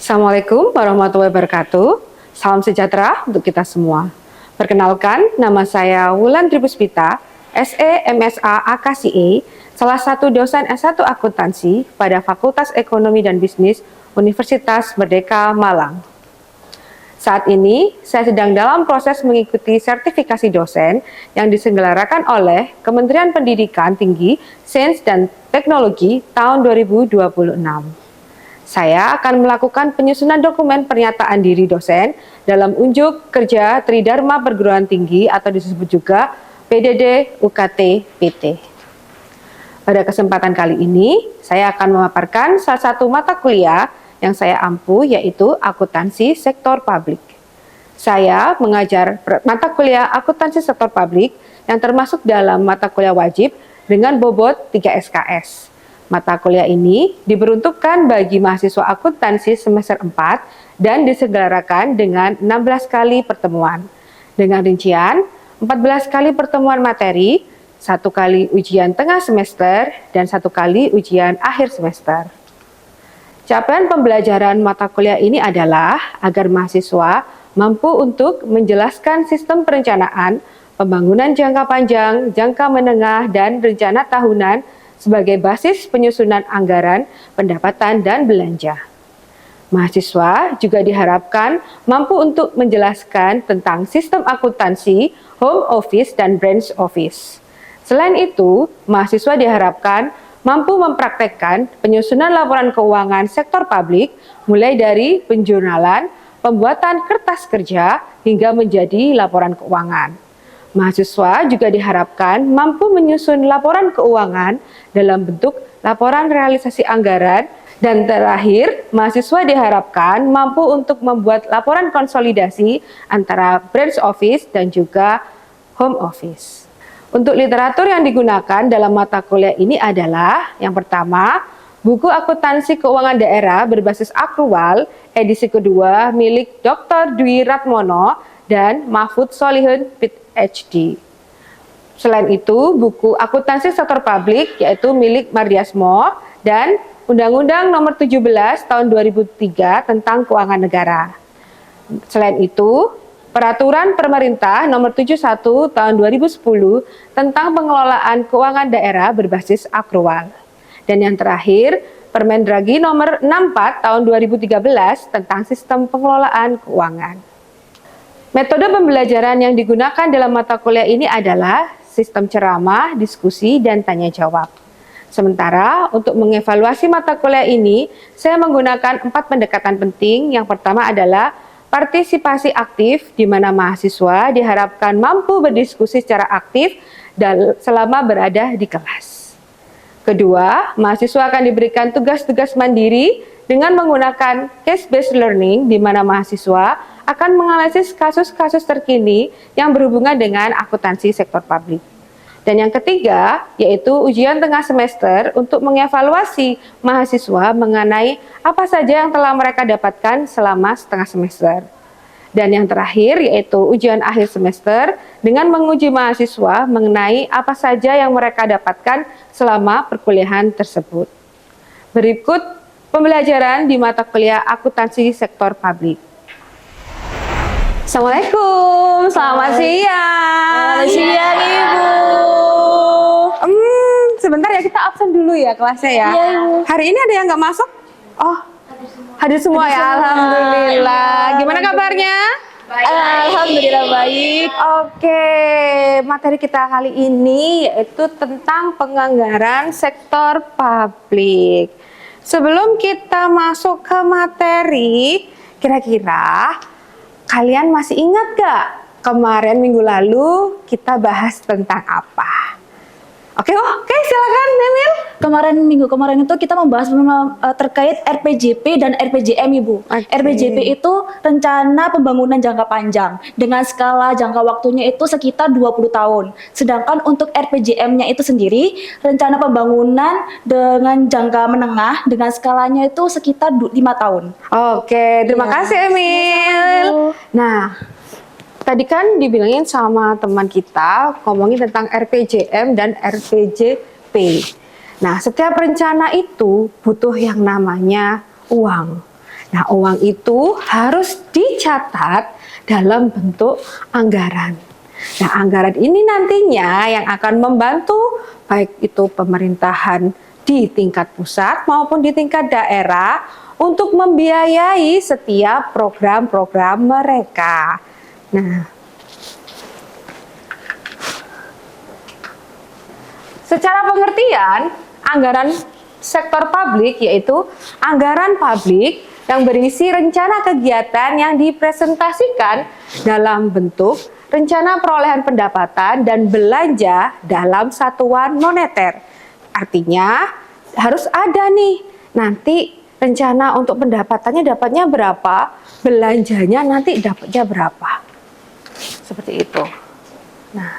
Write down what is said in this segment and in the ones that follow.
Assalamualaikum warahmatullahi wabarakatuh. Salam sejahtera untuk kita semua. Perkenalkan, nama saya Wulan Tripuspita, SE MSA AKCE, salah satu dosen S1 Akuntansi pada Fakultas Ekonomi dan Bisnis Universitas Merdeka Malang. Saat ini, saya sedang dalam proses mengikuti sertifikasi dosen yang diselenggarakan oleh Kementerian Pendidikan Tinggi, Sains dan Teknologi tahun 2026. Saya akan melakukan penyusunan dokumen pernyataan diri dosen dalam unjuk kerja Tridharma Perguruan Tinggi atau disebut juga PDD UKT PT. Pada kesempatan kali ini, saya akan memaparkan salah satu mata kuliah yang saya ampu, yaitu akuntansi sektor publik. Saya mengajar mata kuliah akuntansi sektor publik yang termasuk dalam mata kuliah wajib dengan bobot 3 SKS. Mata kuliah ini diperuntukkan bagi mahasiswa akuntansi semester 4 dan diselenggarakan dengan 16 kali pertemuan. Dengan rincian 14 kali pertemuan materi, 1 kali ujian tengah semester, dan 1 kali ujian akhir semester. Capaian pembelajaran mata kuliah ini adalah agar mahasiswa mampu untuk menjelaskan sistem perencanaan, pembangunan jangka panjang, jangka menengah, dan rencana tahunan sebagai basis penyusunan anggaran, pendapatan, dan belanja. Mahasiswa juga diharapkan mampu untuk menjelaskan tentang sistem akuntansi, home office, dan branch office. Selain itu, mahasiswa diharapkan mampu mempraktekkan penyusunan laporan keuangan sektor publik mulai dari penjurnalan, pembuatan kertas kerja, hingga menjadi laporan keuangan. Mahasiswa juga diharapkan mampu menyusun laporan keuangan dalam bentuk laporan realisasi anggaran, dan terakhir, mahasiswa diharapkan mampu untuk membuat laporan konsolidasi antara branch office dan juga home office. Untuk literatur yang digunakan dalam mata kuliah ini adalah yang pertama, buku akuntansi keuangan daerah berbasis akrual edisi kedua milik Dr. Dwi Ratmono dan Mahfud Solihun PhD. Selain itu, buku akuntansi sektor publik yaitu milik Mardiasmo dan Undang-Undang Nomor 17 Tahun 2003 tentang Keuangan Negara. Selain itu, Peraturan Pemerintah Nomor 71 Tahun 2010 tentang Pengelolaan Keuangan Daerah berbasis akrual. Dan yang terakhir, Permendagri Nomor 64 Tahun 2013 tentang Sistem Pengelolaan Keuangan. Metode pembelajaran yang digunakan dalam mata kuliah ini adalah sistem ceramah, diskusi, dan tanya jawab. Sementara untuk mengevaluasi mata kuliah ini, saya menggunakan 4 pendekatan penting. Yang pertama adalah partisipasi aktif, di mana mahasiswa diharapkan mampu berdiskusi secara aktif dan selama berada di kelas. Kedua, mahasiswa akan diberikan tugas-tugas mandiri dengan menggunakan case-based learning, di mana mahasiswa akan menganalisis kasus-kasus terkini yang berhubungan dengan akuntansi sektor publik. Dan yang ketiga, yaitu ujian tengah semester untuk mengevaluasi mahasiswa mengenai apa saja yang telah mereka dapatkan selama setengah semester. Dan yang terakhir, yaitu ujian akhir semester dengan menguji mahasiswa mengenai apa saja yang mereka dapatkan selama perkuliahan tersebut. Berikut pembelajaran di mata kuliah akuntansi sektor publik. Assalamualaikum, selamat siang. Selamat siang, Ibu. Sebentar ya, kita absen dulu ya kelasnya ya. Iya, Ibu. Hari ini ada yang nggak masuk? Oh, hadir semua ya, alhamdulillah. Gimana kabarnya? Baik. Alhamdulillah baik. Oke, materi kita kali ini yaitu tentang penganggaran sektor publik. Sebelum kita masuk ke materi, kira-kira kalian masih ingat gak kemarin minggu lalu kita bahas tentang apa? Oke, silakan Emil. Minggu kemarin itu kita membahas terkait RPJP dan RPJM, Ibu. Oke. RPJP itu rencana pembangunan jangka panjang dengan skala jangka waktunya itu sekitar 20 tahun. Sedangkan untuk RPJM-nya itu sendiri rencana pembangunan dengan jangka menengah dengan skalanya itu sekitar 5 tahun. Oke, terima Iya. kasih Emil. Nah, tadi kan dibilangin sama teman kita ngomongin tentang RPJM dan RPJP. Nah, setiap rencana itu butuh yang namanya uang. Nah, uang itu harus dicatat dalam bentuk anggaran. Nah, anggaran ini nantinya yang akan membantu baik itu pemerintahan di tingkat pusat maupun di tingkat daerah untuk membiayai setiap program-program mereka. Nah, secara pengertian, anggaran sektor publik yaitu anggaran publik yang berisi rencana kegiatan yang dipresentasikan dalam bentuk rencana perolehan pendapatan dan belanja dalam satuan moneter. Artinya harus ada nih nanti rencana untuk pendapatannya dapatnya berapa, belanjanya nanti dapatnya berapa. Seperti itu. Nah,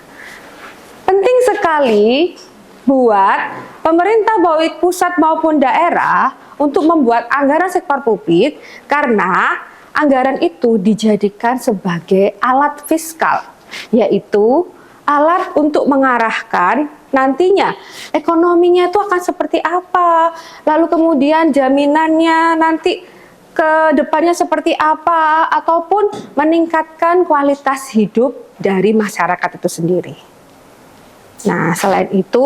penting sekali buat pemerintah baik pusat maupun daerah untuk membuat anggaran sektor publik karena anggaran itu dijadikan sebagai alat fiskal, yaitu alat untuk mengarahkan nantinya ekonominya itu akan seperti apa, lalu kemudian jaminannya nanti ke depannya seperti apa, ataupun meningkatkan kualitas hidup dari masyarakat itu sendiri. Nah, selain itu,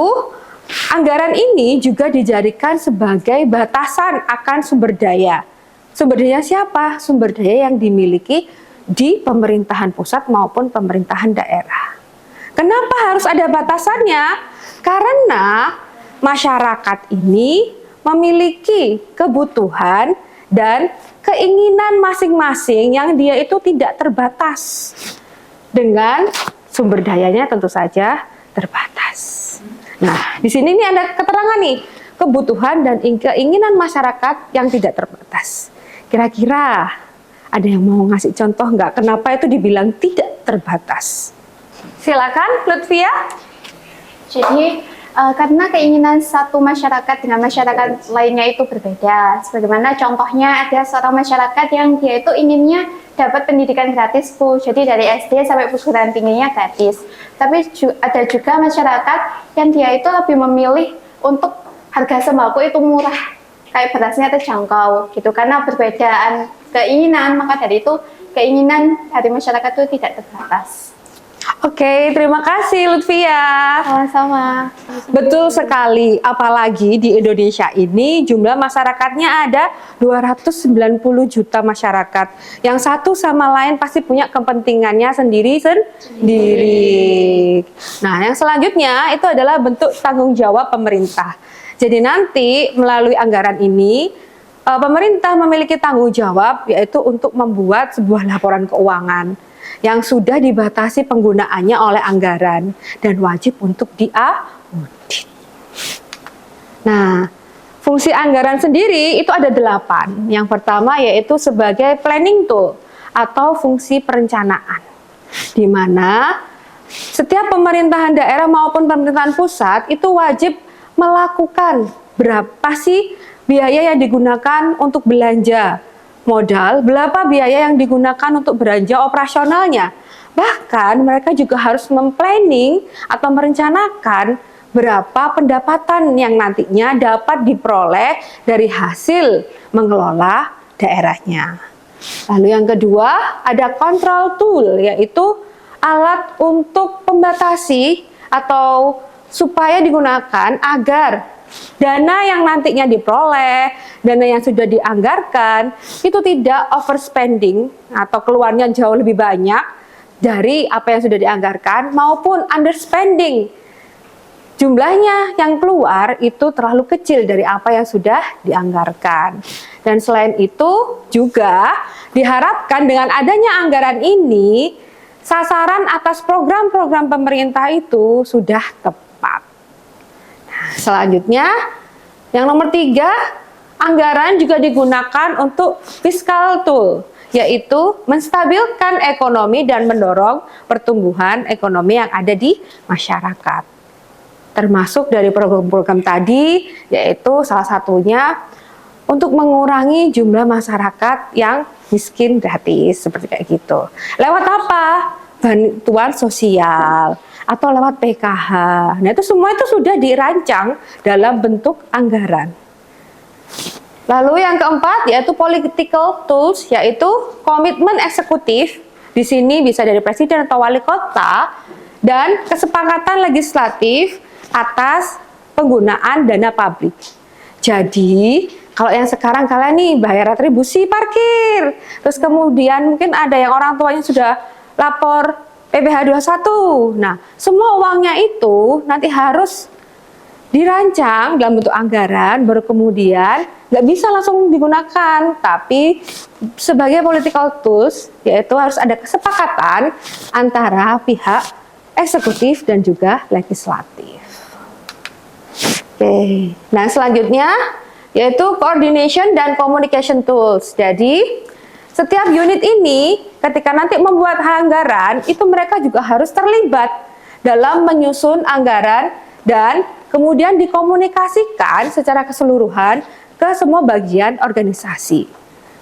anggaran ini juga dijadikan sebagai batasan akan sumber daya. Sumber daya siapa? Sumber daya yang dimiliki di pemerintahan pusat maupun pemerintahan daerah. Kenapa harus ada batasannya? Karena masyarakat ini memiliki kebutuhan dan keinginan masing-masing yang dia itu tidak terbatas. Dengan sumber dayanya tentu saja terbatas. Nah, di sini nih ada keterangan nih, kebutuhan dan keinginan masyarakat yang tidak terbatas. Kira-kira ada yang mau ngasih contoh nggak kenapa itu dibilang tidak terbatas? Silakan, Lutfia. Jadi, karena keinginan satu masyarakat dengan masyarakat lainnya itu berbeda. Sebagaimana contohnya ada seorang masyarakat yang dia itu inginnya dapat pendidikan gratis, Bu. Jadi dari SD sampai perguruan tingginya gratis. Tapi ada juga masyarakat yang dia itu lebih memilih untuk harga sembako itu murah, kayak berasnya terjangkau gitu. Karena perbedaan keinginan, maka dari itu keinginan dari masyarakat itu tidak terbatas. Oke, terima kasih Lutfia. Sama-sama. Betul sekali, apalagi di Indonesia ini jumlah masyarakatnya ada 290 juta masyarakat. Yang satu sama lain pasti punya kepentingannya sendiri. Nah, yang selanjutnya itu adalah bentuk tanggung jawab pemerintah. Jadi nanti melalui anggaran ini, pemerintah memiliki tanggung jawab yaitu untuk membuat sebuah laporan keuangan yang sudah dibatasi penggunaannya oleh anggaran dan wajib untuk diaudit. Nah, fungsi anggaran sendiri itu ada 8. Yang pertama yaitu sebagai planning tool atau fungsi perencanaan, di mana setiap pemerintahan daerah maupun pemerintahan pusat itu wajib melakukan berapa sih biaya yang digunakan untuk belanja modal, berapa biaya yang digunakan untuk belanja operasionalnya. Bahkan mereka juga harus memplanning atau merencanakan berapa pendapatan yang nantinya dapat diperoleh dari hasil mengelola daerahnya. Lalu yang kedua ada control tool, yaitu alat untuk membatasi atau supaya digunakan agar dana yang nantinya diperoleh, dana yang sudah dianggarkan, itu tidak overspending atau keluarnya jauh lebih banyak dari apa yang sudah dianggarkan maupun underspending. Jumlahnya yang keluar itu terlalu kecil dari apa yang sudah dianggarkan. Dan selain itu juga diharapkan dengan adanya anggaran ini, sasaran atas program-program pemerintah itu sudah tepat. Selanjutnya, yang nomor 3, anggaran juga digunakan untuk fiscal tool, yaitu menstabilkan ekonomi dan mendorong pertumbuhan ekonomi yang ada di masyarakat. Termasuk dari program-program tadi, yaitu salah satunya untuk mengurangi jumlah masyarakat yang miskin gratis, seperti kayak gitu. Lewat apa? Bantuan sosial atau lewat PKH. Nah, itu semua itu sudah dirancang dalam bentuk anggaran. Lalu yang keempat yaitu political tools, yaitu komitmen eksekutif. Di sini bisa dari presiden atau wali kota, dan kesepakatan legislatif atas penggunaan dana publik. Jadi, kalau yang sekarang kalian nih bayar retribusi parkir, terus kemudian mungkin ada yang orang tuanya sudah lapor PPh 21. Nah, semua uangnya itu nanti harus dirancang dalam bentuk anggaran, baru kemudian nggak bisa langsung digunakan, tapi sebagai political tools, yaitu harus ada kesepakatan antara pihak eksekutif dan juga legislatif. Oke, nah selanjutnya yaitu coordination dan communication tools. Jadi setiap unit ini ketika nanti membuat anggaran, itu mereka juga harus terlibat dalam menyusun anggaran dan kemudian dikomunikasikan secara keseluruhan ke semua bagian organisasi.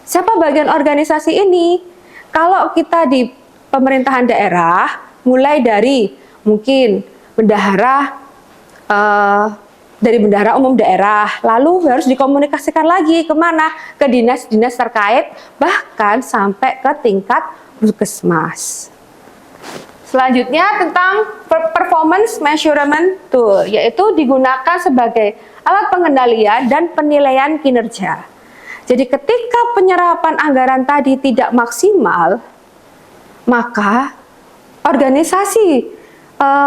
Siapa bagian organisasi ini? Kalau kita di pemerintahan daerah, mulai dari mungkin bendahara, dari bendahara umum daerah, lalu harus dikomunikasikan lagi kemana? Ke dinas-dinas terkait, bahkan sampai ke tingkat puskesmas. Selanjutnya tentang performance measurement tool, yaitu digunakan sebagai alat pengendalian dan penilaian kinerja. Jadi ketika penyerapan anggaran tadi tidak maksimal, maka organisasi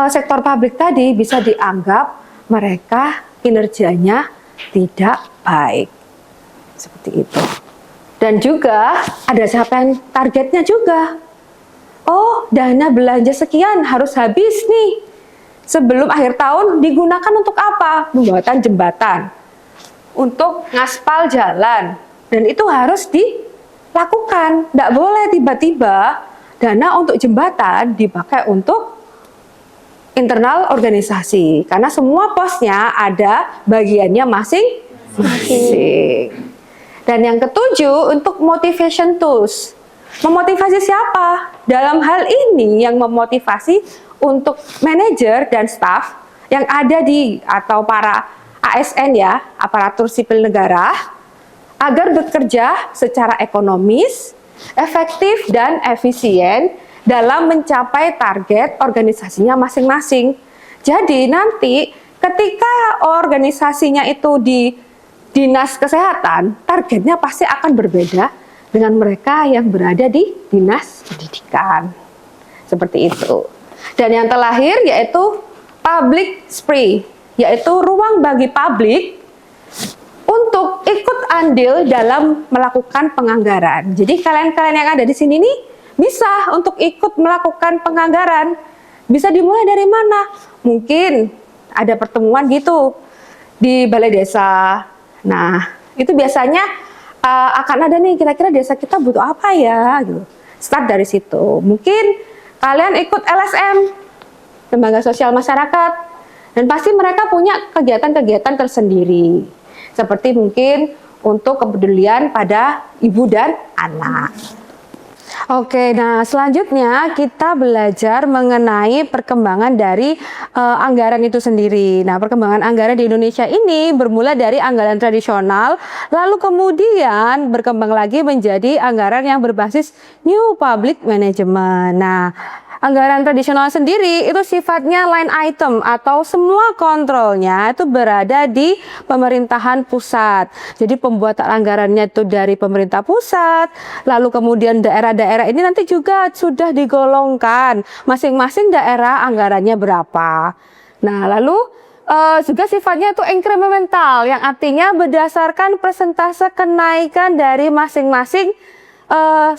sektor publik tadi bisa dianggap mereka kinerjanya tidak baik. Seperti itu. Dan juga ada capaian targetnya juga. Oh, dana belanja sekian harus habis nih. Sebelum akhir tahun digunakan untuk apa? Pembuatan jembatan, untuk ngaspal jalan. Dan itu harus dilakukan. Tidak boleh tiba-tiba dana untuk jembatan dipakai untuk internal organisasi. Karena semua posnya ada bagiannya masing-masing. Dan yang ketujuh, untuk motivation tools. Memotivasi siapa? Dalam hal ini yang memotivasi untuk manajer dan staf yang ada di atau para ASN ya, aparatur sipil negara, agar bekerja secara ekonomis, efektif dan efisien dalam mencapai target organisasinya masing-masing. Jadi nanti ketika organisasinya itu di dinas kesehatan, targetnya pasti akan berbeda dengan mereka yang berada di dinas pendidikan. Seperti itu. Dan yang terakhir yaitu public spree, yaitu ruang bagi publik untuk ikut andil dalam melakukan penganggaran. Jadi kalian-kalian yang ada di sini nih bisa untuk ikut melakukan penganggaran. Bisa dimulai dari mana? Mungkin ada pertemuan gitu di balai desa. Nah, itu biasanya akan ada nih kira-kira desa kita butuh apa ya gitu. Start dari situ. Mungkin kalian ikut LSM, lembaga sosial masyarakat, dan pasti mereka punya kegiatan-kegiatan tersendiri. Seperti mungkin untuk kepedulian pada ibu dan anak. Oke, nah selanjutnya kita belajar mengenai perkembangan dari anggaran itu sendiri. Nah, perkembangan anggaran di Indonesia ini bermula dari anggaran tradisional, lalu kemudian berkembang lagi menjadi anggaran yang berbasis New Public Management. Nah, anggaran tradisional sendiri itu sifatnya line item atau semua kontrolnya itu berada di pemerintahan pusat. Jadi pembuatan anggarannya itu dari pemerintah pusat, lalu kemudian daerah-daerah ini nanti juga sudah digolongkan masing-masing daerah anggarannya berapa. Nah, lalu juga sifatnya itu incremental, yang artinya berdasarkan persentase kenaikan dari masing-masing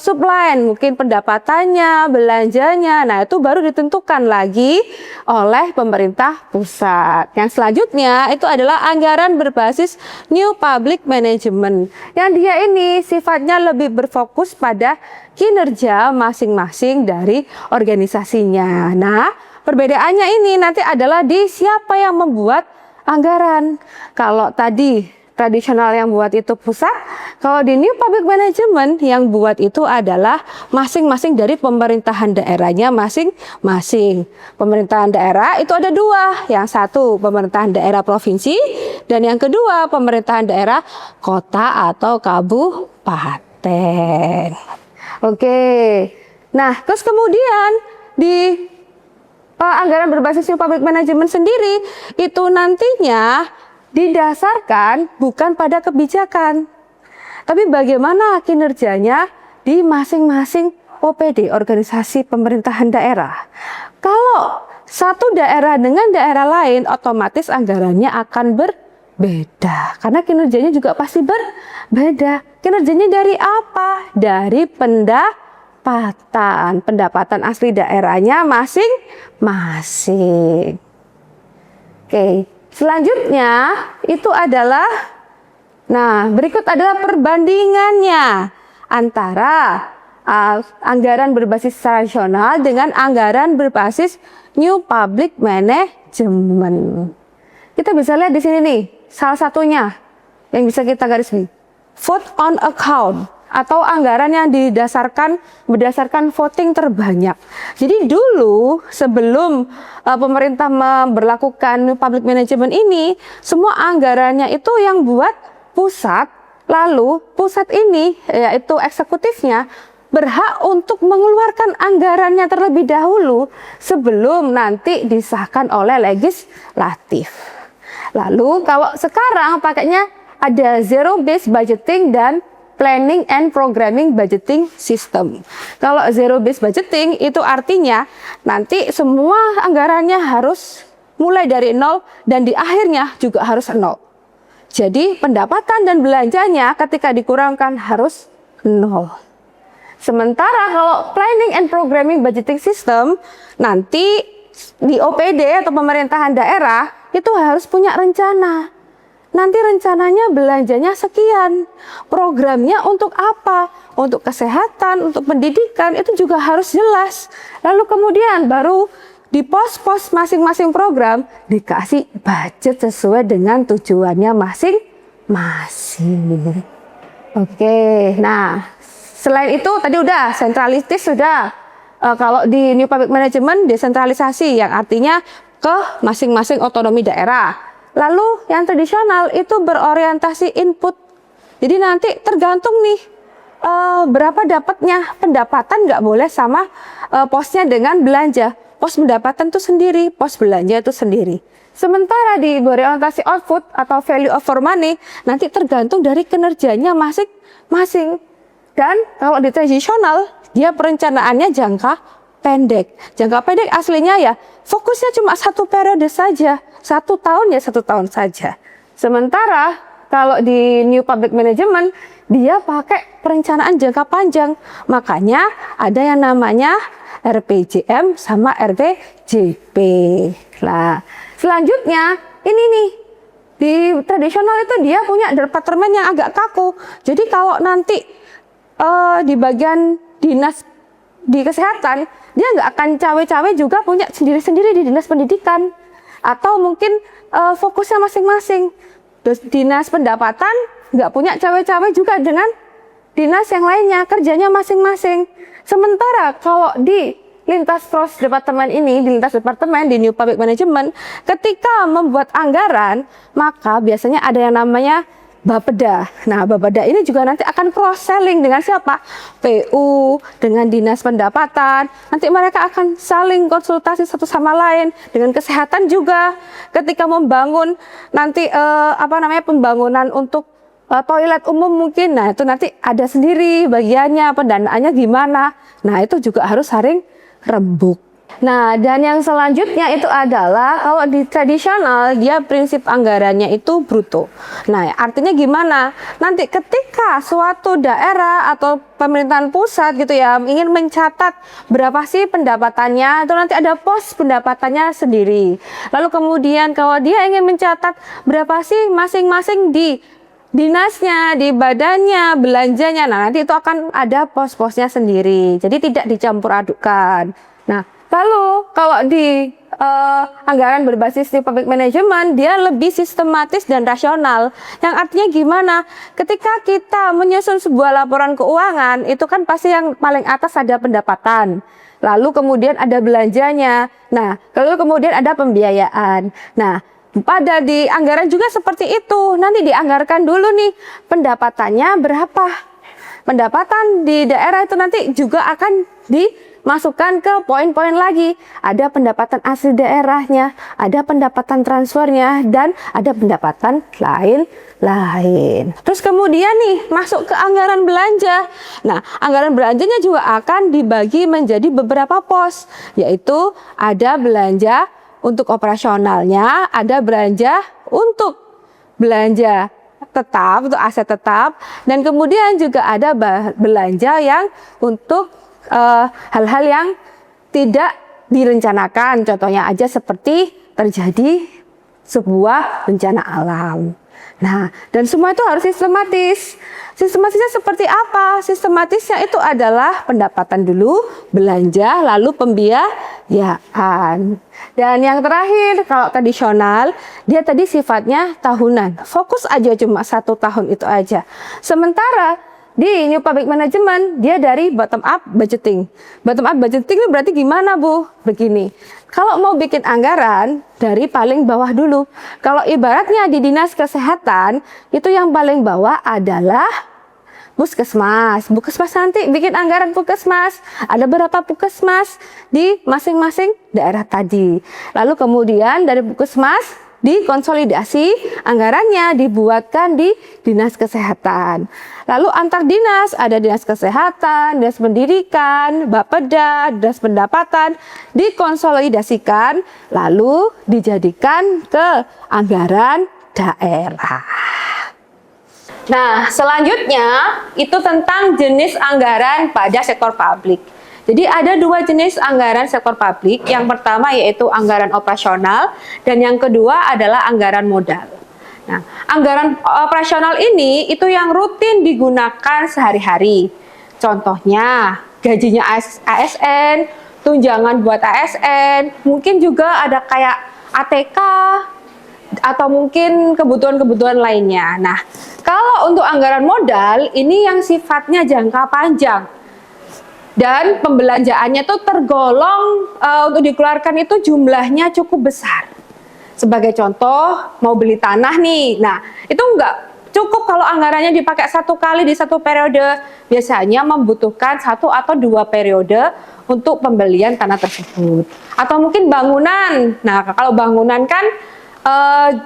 subline, mungkin pendapatannya, belanjanya. Nah, itu baru ditentukan lagi oleh pemerintah pusat. Yang selanjutnya itu adalah anggaran berbasis New Public Management, yang dia ini sifatnya lebih berfokus pada kinerja masing-masing dari organisasinya. Nah, perbedaannya ini nanti adalah di siapa yang membuat anggaran. Kalau tadi tradisional yang buat itu pusat, kalau di New Public Management yang buat itu adalah masing-masing dari pemerintahan daerahnya masing-masing. Pemerintahan daerah itu ada dua, yang satu pemerintahan daerah provinsi Dan yang kedua, pemerintahan daerah kota atau kabupaten. Oke. Nah, terus kemudian di anggaran berbasis New Public Management sendiri itu nantinya didasarkan bukan pada kebijakan, tapi bagaimana kinerjanya di masing-masing OPD, organisasi pemerintahan daerah. Kalau satu daerah dengan daerah lain, otomatis anggarannya akan berbeda. Karena kinerjanya juga pasti berbeda. Kinerjanya dari apa? Dari pendapatan asli daerahnya masing-masing. Oke, selanjutnya itu adalah, nah berikut adalah perbandingannya antara anggaran berbasis rasional dengan anggaran berbasis New Public Management. Kita bisa lihat di sini nih, salah satunya yang bisa kita garis nih, vote on account atau anggaran yang berdasarkan voting terbanyak. Jadi dulu sebelum pemerintah memberlakukan New Public Management ini, semua anggarannya itu yang buat pusat, lalu pusat ini yaitu eksekutifnya berhak untuk mengeluarkan anggarannya terlebih dahulu sebelum nanti disahkan oleh legislatif. Lalu kalau sekarang pakainya ada zero based budgeting dan planning and programming budgeting system. Kalau zero based budgeting itu artinya nanti semua anggarannya harus mulai dari nol dan di akhirnya juga harus nol. Jadi pendapatan dan belanjanya ketika dikurangkan harus nol. Sementara kalau planning and programming budgeting system, nanti di OPD atau pemerintahan daerah itu harus punya rencana. Nanti rencananya belanjanya sekian, programnya untuk apa? Untuk kesehatan, untuk pendidikan, itu juga harus jelas. Lalu kemudian baru di pos-pos masing-masing program dikasih budget sesuai dengan tujuannya masing-masing. Oke, nah selain itu tadi udah sentralistis sudah. Kalau di New Public Management desentralisasi yang artinya ke masing-masing otonomi daerah. Lalu yang tradisional itu berorientasi input. Jadi nanti tergantung nih berapa dapatnya, pendapatan nggak boleh sama posnya dengan belanja. Pos pendapatan itu sendiri, pos belanja itu sendiri. Sementara di berorientasi output atau value over money nanti tergantung dari kinerjanya masing-masing. Dan kalau di tradisional, dia perencanaannya jangka pendek. Jangka pendek aslinya ya fokusnya cuma 1 periode saja. 1 tahun ya 1 tahun saja. Sementara kalau di New Public Management, dia pakai perencanaan jangka panjang. Makanya ada yang namanya RPJM sama RPJP. Nah, selanjutnya ini nih. Di tradisional itu dia punya departemen yang agak kaku. Jadi kalau nanti di bagian dinas di kesehatan, dia nggak akan cawe-cawe juga punya sendiri-sendiri di dinas pendidikan. Atau mungkin fokusnya masing-masing. Dinas pendapatan nggak punya cawe-cawe juga dengan dinas yang lainnya, kerjanya masing-masing. Sementara kalau di lintas cross departemen ini, di lintas departemen di New Public Management, ketika membuat anggaran, maka biasanya ada yang namanya Bapeda. Nah, Bapeda ini juga nanti akan cross selling dengan siapa? PU, dengan dinas pendapatan. Nanti mereka akan saling konsultasi satu sama lain. Dengan kesehatan juga. Ketika membangun nanti pembangunan untuk toilet umum mungkin. Nah, itu nanti ada sendiri bagiannya, pendanaannya gimana. Nah, itu juga harus saling rembuk. Nah, dan yang selanjutnya itu adalah kalau di tradisional dia prinsip anggarannya itu bruto. Nah, artinya gimana? Nanti ketika suatu daerah atau pemerintahan pusat gitu ya ingin mencatat berapa sih pendapatannya, itu nanti ada pos pendapatannya sendiri. Lalu kemudian kalau dia ingin mencatat berapa sih masing-masing di dinasnya, di badannya, belanjanya, nah nanti itu akan ada pos-posnya sendiri. Jadi tidak dicampur adukan. Nah, lalu kalau di anggaran berbasis New Public Management, dia lebih sistematis dan rasional. Yang artinya gimana? Ketika kita menyusun sebuah laporan keuangan, itu kan pasti yang paling atas ada pendapatan. Lalu kemudian ada belanjanya. Nah, lalu kemudian ada pembiayaan. Nah, pada di anggaran juga seperti itu. Nanti dianggarkan dulu nih pendapatannya berapa. Pendapatan di daerah itu nanti juga akan dimasukkan ke poin-poin lagi. Ada pendapatan asli daerahnya, ada pendapatan transfernya, dan ada pendapatan lain-lain. Terus kemudian nih masuk ke anggaran belanja. Nah, anggaran belanjanya juga akan dibagi menjadi beberapa pos, yaitu ada belanja untuk operasionalnya, ada belanja untuk belanja tetap, untuk aset tetap, dan kemudian juga ada belanja yang untuk hal-hal yang tidak direncanakan. Contohnya aja seperti terjadi sebuah bencana alam. Nah, dan semua itu harus sistematis. Sistematisnya seperti apa? Sistematisnya itu adalah pendapatan dulu, belanja, lalu pembiayaan. Dan yang terakhir, kalau tradisional, dia tadi sifatnya tahunan. Fokus aja cuma 1 tahun itu aja. Sementara di New Public Management, dia dari bottom up budgeting. Bottom up budgeting itu berarti gimana, Bu? Begini, kalau mau bikin anggaran, dari paling bawah dulu. Kalau ibaratnya di Dinas Kesehatan, itu yang paling bawah adalah Puskesmas. Puskesmas nanti bikin anggaran Puskesmas. Ada berapa Puskesmas di masing-masing daerah tadi. Lalu kemudian dari Puskesmas, dikonsolidasi anggarannya dibuatkan di Dinas Kesehatan. Lalu antar dinas, ada Dinas Kesehatan, Dinas Pendidikan, Bapeda, Dinas Pendapatan, dikonsolidasikan lalu dijadikan ke anggaran daerah. Nah, selanjutnya itu tentang jenis anggaran pada sektor publik. Jadi ada 2 jenis anggaran sektor publik. Yang pertama yaitu anggaran operasional dan yang kedua adalah anggaran modal. Nah, anggaran operasional ini itu yang rutin digunakan sehari-hari. Contohnya gajinya ASN, tunjangan buat ASN, mungkin juga ada kayak ATK atau mungkin kebutuhan-kebutuhan lainnya. Nah, kalau untuk anggaran modal ini yang sifatnya jangka panjang. Dan pembelanjaannya itu tergolong untuk dikeluarkan itu jumlahnya cukup besar. Sebagai contoh, mau beli tanah nih. Nah, itu enggak cukup kalau anggarannya dipakai 1 kali di 1 periode. Biasanya membutuhkan 1 atau 2 periode untuk pembelian tanah tersebut. Atau mungkin bangunan. Nah, kalau bangunan kan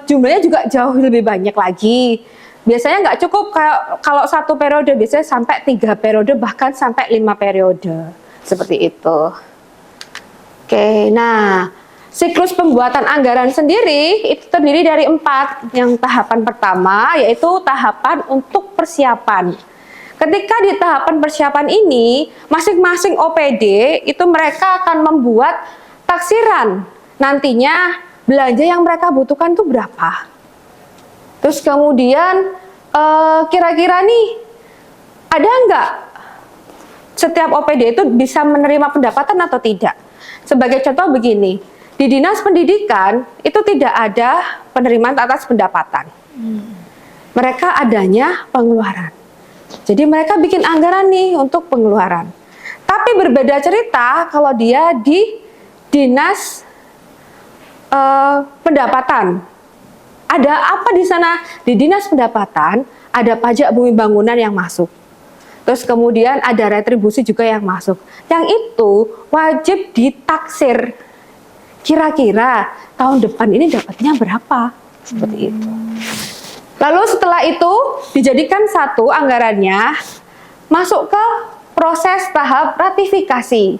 jumlahnya juga jauh lebih banyak lagi. Biasanya nggak cukup kalau 1 periode, biasanya sampai 3 periode, bahkan sampai 5 periode. Seperti itu. Oke, nah siklus pembuatan anggaran sendiri itu terdiri dari 4. Yang tahapan pertama yaitu tahapan untuk persiapan. Ketika di tahapan persiapan ini, masing-masing OPD itu mereka akan membuat taksiran. Nantinya belanja yang mereka butuhkan itu berapa. Terus kemudian kira-kira nih ada nggak setiap OPD itu bisa menerima pendapatan atau tidak? Sebagai contoh begini, di Dinas Pendidikan itu tidak ada penerimaan atas pendapatan. Mereka adanya pengeluaran. Jadi mereka bikin anggaran nih untuk pengeluaran. Tapi berbeda cerita kalau dia di Dinas Pendapatan. Ada apa di sana? Di Dinas Pendapatan ada pajak bumi bangunan yang masuk. Terus kemudian ada retribusi juga yang masuk. Yang itu wajib ditaksir. Kira-kira tahun depan ini dapatnya berapa? Seperti itu. Lalu setelah itu dijadikan satu anggarannya, masuk ke proses tahap ratifikasi.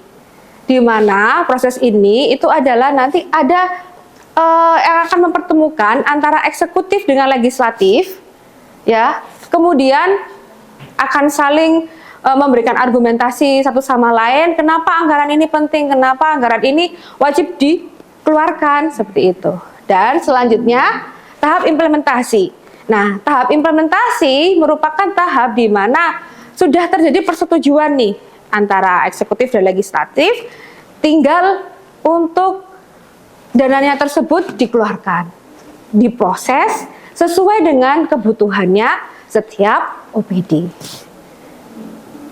Di mana proses ini itu adalah nanti ada yang akan mempertemukan antara eksekutif dengan legislatif, ya. Kemudian akan saling memberikan argumentasi satu sama lain, kenapa anggaran ini penting, kenapa anggaran ini wajib dikeluarkan, seperti itu. Dan selanjutnya tahap implementasi. Nah, tahap implementasi merupakan tahap di mana sudah terjadi persetujuan nih antara eksekutif dan legislatif, tinggal untuk dananya tersebut dikeluarkan, diproses sesuai dengan kebutuhannya setiap OPD.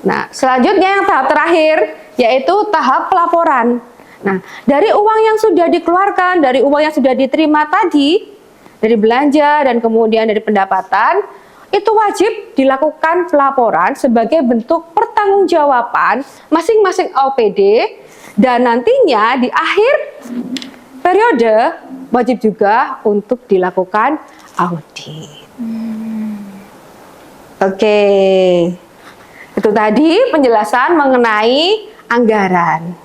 Nah, selanjutnya yang tahap terakhir yaitu tahap pelaporan. Nah, dari uang yang sudah dikeluarkan, dari uang yang sudah diterima tadi, dari belanja dan kemudian dari pendapatan, itu wajib dilakukan pelaporan sebagai bentuk pertanggungjawaban masing-masing OPD, dan nantinya di akhir periode wajib juga untuk dilakukan audit. Oke, itu tadi penjelasan mengenai anggaran.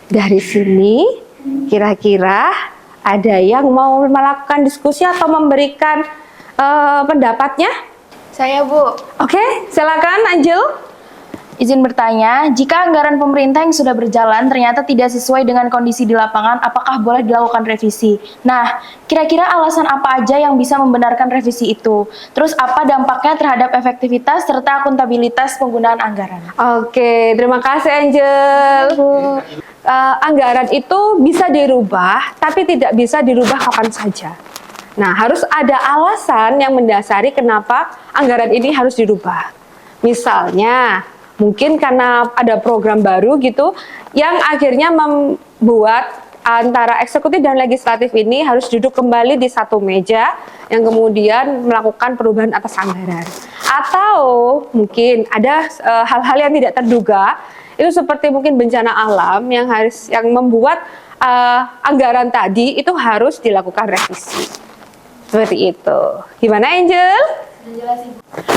Dari sini kira-kira ada yang mau melakukan diskusi atau memberikan pendapatnya? Saya, Bu. Oke, silakan Angel. Izin bertanya, jika anggaran pemerintah yang sudah berjalan ternyata tidak sesuai dengan kondisi di lapangan, apakah boleh dilakukan revisi? Nah, kira-kira alasan apa aja yang bisa membenarkan revisi itu? Terus apa dampaknya terhadap efektivitas serta akuntabilitas penggunaan anggaran? Oke, terima kasih Angel. Anggaran itu bisa dirubah, tapi tidak bisa dirubah kapan saja. Nah, harus ada alasan yang mendasari kenapa anggaran ini harus dirubah. Misalnya, mungkin karena ada program baru gitu, yang akhirnya membuat antara eksekutif dan legislatif ini harus duduk kembali di satu meja, yang kemudian melakukan perubahan atas anggaran. Atau mungkin ada hal-hal yang tidak terduga, itu seperti mungkin bencana alam yang membuat anggaran tadi itu harus dilakukan revisi. Seperti itu. Gimana Angel?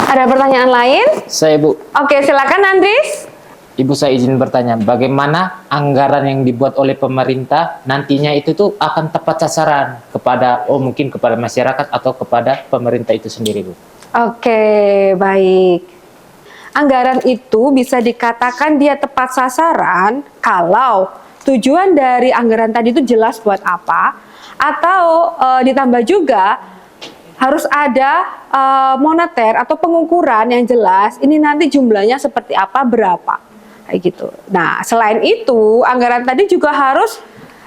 Ada pertanyaan lain? Saya, Bu. Oke, silakan Andris. Ibu, saya izin bertanya, bagaimana anggaran yang dibuat oleh pemerintah nantinya itu tuh akan tepat sasaran kepada, mungkin kepada masyarakat atau kepada pemerintah itu sendiri, Bu? Oke, baik. Anggaran itu bisa dikatakan dia tepat sasaran kalau tujuan dari anggaran tadi itu jelas buat apa, atau ditambah juga harus ada moneter atau pengukuran yang jelas, ini nanti jumlahnya seperti apa, berapa, kayak gitu. Nah, selain itu, anggaran tadi juga harus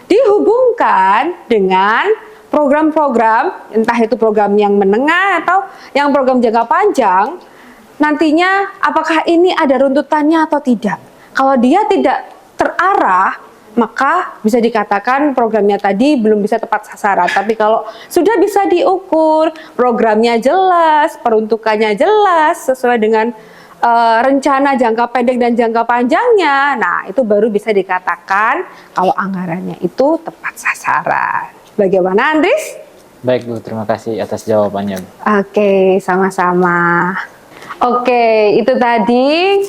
dihubungkan dengan program-program, entah itu program yang menengah atau yang program jangka panjang, nantinya apakah ini ada runtutannya atau tidak. Kalau dia tidak terarah, maka bisa dikatakan programnya tadi belum bisa tepat sasaran. Tapi kalau sudah bisa diukur, programnya jelas, peruntukannya jelas, sesuai dengan rencana jangka pendek dan jangka panjangnya, nah itu baru bisa dikatakan kalau anggarannya itu tepat sasaran. Bagaimana Andris? Baik, Bu, terima kasih atas jawabannya, Bu. Oke, sama-sama. Oke, itu tadi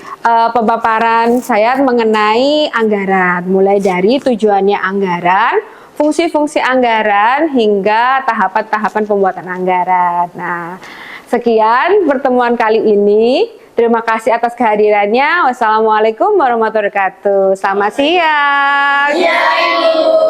pemaparan saya mengenai anggaran, mulai dari tujuannya anggaran, fungsi-fungsi anggaran, hingga tahapan-tahapan pembuatan anggaran. Nah, sekian pertemuan kali ini. Terima kasih atas kehadirannya. Wassalamualaikum warahmatullahi wabarakatuh. Selamat siang. Iya, Ibu.